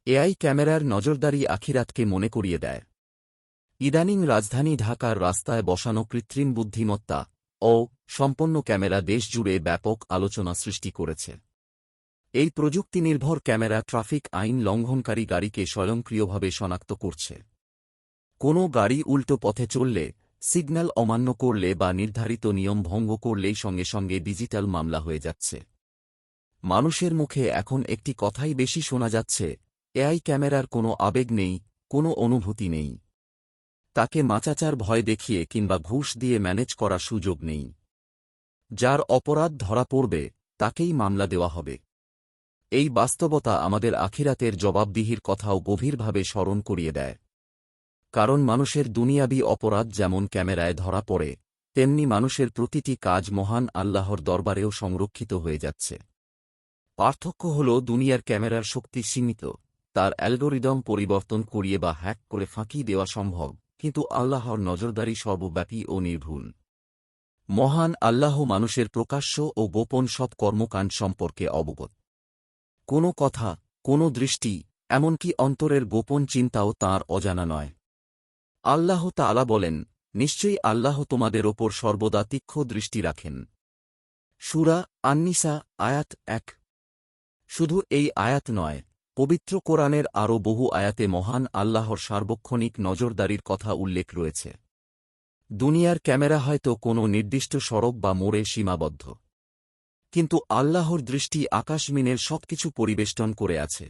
AI ক্যামেরার নজরদারি আখিরাতকে মনে করিয়ে দেয়। ইদানিং রাজধানী ঢাকার রাস্তায় বসানো কৃত্রিম বুদ্ধিমত্তা ও সম্পন্ন ক্যামেরা দেশজুড়ে ব্যাপক আলোচনা সৃষ্টি করেছে। এই প্রযুক্তিনির্ভর ক্যামেরা ট্রাফিক আইন লঙ্ঘনকারী গাড়িকে স্বয়ংক্রিয়ভাবে শনাক্ত করছে। কোনো গাড়ি উল্টো পথে চললে, সিগন্যাল অমান্য করলে বা নির্ধারিত নিয়ম ভঙ্গ করলেই সঙ্গে সঙ্গে ডিজিটাল মামলা হয়ে যাচ্ছে। মানুষের মুখে এখন একটি কথাই বেশি শোনা যাচ্ছে, এআই ক্যামেরার কোনো আবেগ নেই, কোনো অনুভূতি নেই। তাকে মাচাচার ভয় দেখিয়ে কিংবা ঘুষ দিয়ে ম্যানেজ করার সুযোগ নেই। যার অপরাধ ধরা পড়বে তাকেই মামলা দেওয়া হবে। এই বাস্তবতা আমাদের আখিরাতের জবাবদিহির কথাও গভীরভাবে স্মরণ করিয়ে দেয়। কারণ মানুষের দুনিয়াবি অপরাধ যেমন ক্যামেরায় ধরা পড়ে, তেমনি মানুষের প্রতিটি কাজ মহান আল্লাহর দরবারেও সংরক্ষিত হয়ে যাচ্ছে। পার্থক্য হল দুনিয়ার ক্যামেরার শক্তি সীমিত, তার অ্যালগোরিদম পরিবর্তন করিয়ে বা হ্যাক করে ফাঁকি দেওয়া সম্ভব, কিন্তু আল্লাহর নজরদারি সর্বব্যাপী ও নির্ভুল। মহান আল্লাহ মানুষের প্রকাশ্য ও গোপন সব কর্মকাণ্ড সম্পর্কে অবগত। কোনো কথা, কোনো দৃষ্টি, এমনকি অন্তরের গোপন চিন্তাও তাঁর অজানা নয়। আল্লাহ তাআলা বলেন, নিশ্চয়ই আল্লাহ তোমাদের ওপর সর্বদা তীক্ষ্ণ দৃষ্টি রাখেন। সূরা আন-নিসা আয়াত 1। শুধু এই আয়াত নয়, পবিত্র কোরআনের আরও বহু আয়াতে মহান আল্লাহর সার্বক্ষণিক নজরদারির কথা উল্লেখ রয়েছে। দুনিয়ার ক্যামেরা হয়তো কোনো নির্দিষ্ট সড়ক বা মোড়ে সীমাবদ্ধ, কিন্তু আল্লাহর দৃষ্টি আকাশমিনের সবকিছু পরিবেষ্টন করে আছে।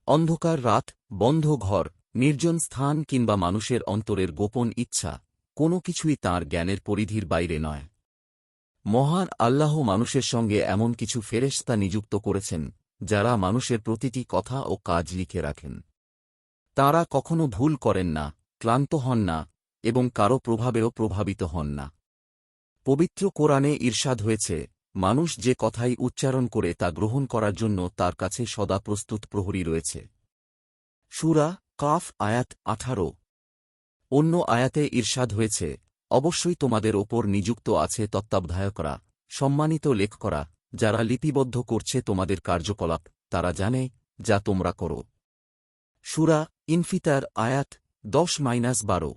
অন্ধকার রাত, বন্ধ ঘর, নির্জন স্থান কিংবা মানুষের অন্তরের গোপন ইচ্ছা, কোনো কিছুই তাঁর জ্ঞানের পরিধির বাইরে নয়। মহান আল্লাহ মানুষের সঙ্গে এমন কিছু ফেরেশতা নিযুক্ত করেছেন, যারা মানুষের প্রতিটি কথা ও কাজ লিখে রাখেন। তাঁরা কখনো ভুল করেন না, ক্লান্ত হন না এবং কারো প্রভাবেও প্রভাবিত হন না। পবিত্র কোরআনে ইরশাদ হয়েছে, মানুষ যে কথাই উচ্চারণ করে তা গ্রহণ করার জন্য তার কাছে সদা প্রস্তুত প্রহরী রয়েছে। সূরা কাফ আয়াত 18। অন্য আয়াতে ইরশাদ হয়েছে, অবশ্যই তোমাদের ওপর নিযুক্ত আছে তত্ত্বাবধায়করা, সম্মানিত লেখকরা, যারা লিপিবদ্ধ করছে তোমাদের কার্যকলাপ, তারা জানে যা তোমরা করো। সূরা ইনফিতার আয়াত 10-12।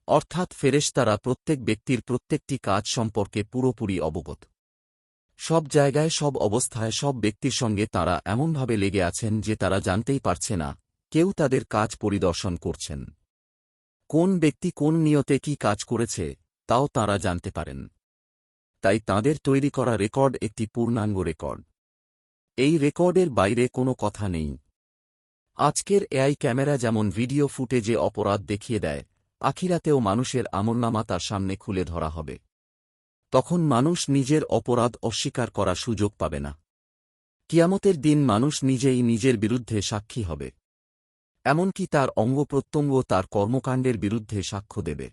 অর্থাৎ ফেরেশতারা প্রত্যেক ব্যক্তির প্রত্যেকটি কাজ সম্পর্কে পুরোপুরি অবগত। সব জায়গায়, সব অবস্থায়, সব ব্যক্তির সঙ্গে তাঁরা এমনভাবে লেগে আছেন যে তারা জানতেই পারছে না কেউ তাদের কাজ পরিদর্শন করছেন। কোন ব্যক্তি কোন নিয়তে কি কাজ করেছে তাও তাঁরা জানতে পারেন। তাই তাঁদের তৈরি করা রেকর্ড একটি পূর্ণাঙ্গ রেকর্ড। এই রেকর্ডের বাইরে কোনো কথা নেই। আজকের এআই ক্যামেরা যেমন ভিডিও ফুটেজে অপরাধ দেখিয়ে দেয়, আখিরাতেও মানুষের আমলনামা তার সামনে খুলে ধরা হবে। তখন মানুষ নিজের অপরাধ অস্বীকার করার সুযোগ পাবে না। কিয়ামতের দিন মানুষ নিজেই নিজের বিরুদ্ধে সাক্ষী হবে। এমনকি তার অঙ্গপ্রত্যঙ্গ তার কর্মকাণ্ডের বিরুদ্ধে সাক্ষ্য দেবে।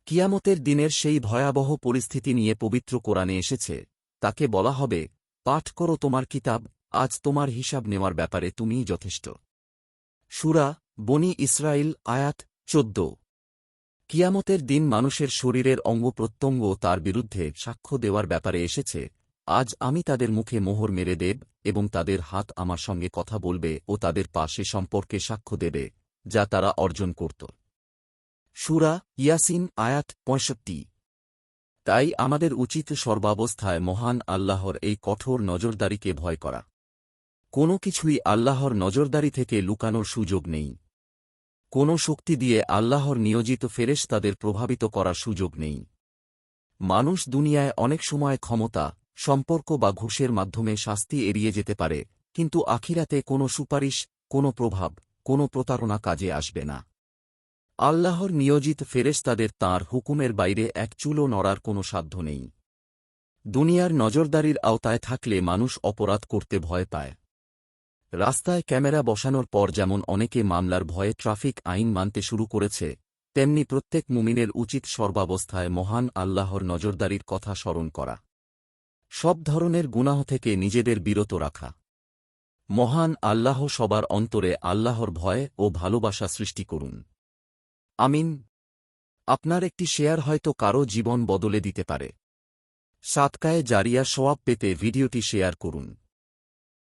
কিয়ামতের দিনের সেই ভয়াবহ পরিস্থিতি নিয়ে পবিত্র কোরআনে এসেছে, তাকে বলা হবে, পাঠ করো তোমার কিতাব, আজ তোমার হিসাব নেওয়ার ব্যাপারে তুমিই যথেষ্ট। সূরা বনী ইসরাইল আয়াত 14। কিয়ামতের দিন মানুষের শরীরের অঙ্গপ্রত্যঙ্গ তার বিরুদ্ধে সাক্ষ্য দেওয়ার ব্যাপারে এসেছে, আজ আমি তাদের মুখে মোহর মেরে দেব এবং তাদের হাত আমার সঙ্গে কথা বলবে ও তাদের পাশে সম্পর্কে সাক্ষ্য দেবে, যা তারা অর্জন করত। সূরা ইয়াসিন আয়াত 65। তাই আমাদের উচিত সর্বাবস্থায় মহান আল্লাহর এই কঠোর নজরদারিকে ভয় করা। কোনো কিছুই আল্লাহর নজরদারি থেকে লুকানোর সুযোগ নেই। কোনো শক্তি দিয়ে আল্লাহর নিয়োজিত ফেরেশতাদের প্রভাবিত করার সুযোগ নেই। মানুষ দুনিয়ায় অনেক সময় ক্ষমতা, সম্পর্ক বা ঘুষের মাধ্যমে শাস্তি এড়িয়ে যেতে পারে, কিন্তু আখিরাতে কোনো সুপারিশ, কোনো প্রভাব, কোনো প্রতারণা কাজে আসবে না। আল্লাহর নিয়োজিত ফেরেশতাদের তাঁর হুকুমের বাইরে এক চুলও নড়ার কোনো সাধ্য নেই। দুনিয়ার নজরদারির আওতায় থাকলে মানুষ অপরাধ করতে ভয় পায়। রাস্তায় ক্যামেরা বসানোর পর যেমন অনেকে মামলার ভয়ে ট্রাফিক আইন মানতে শুরু করেছে, তেমনি প্রত্যেক মুমিনের উচিত সর্বাবস্থায় মহান আল্লাহর নজরদারির কথা স্মরণ করা। সব ধরনের গুনাহ থেকে নিজেদের বিরত রাখা। মহান আল্লাহ সবার অন্তরে আল্লাহর ভয় ও ভালোবাসা সৃষ্টি করুন। আমিন। আপনার একটি শেয়ার হয়তো কারো জীবন বদলে দিতে পারে। সাদকায়ে জারিয়া সওয়াব পেতে ভিডিওটি শেয়ার করুন।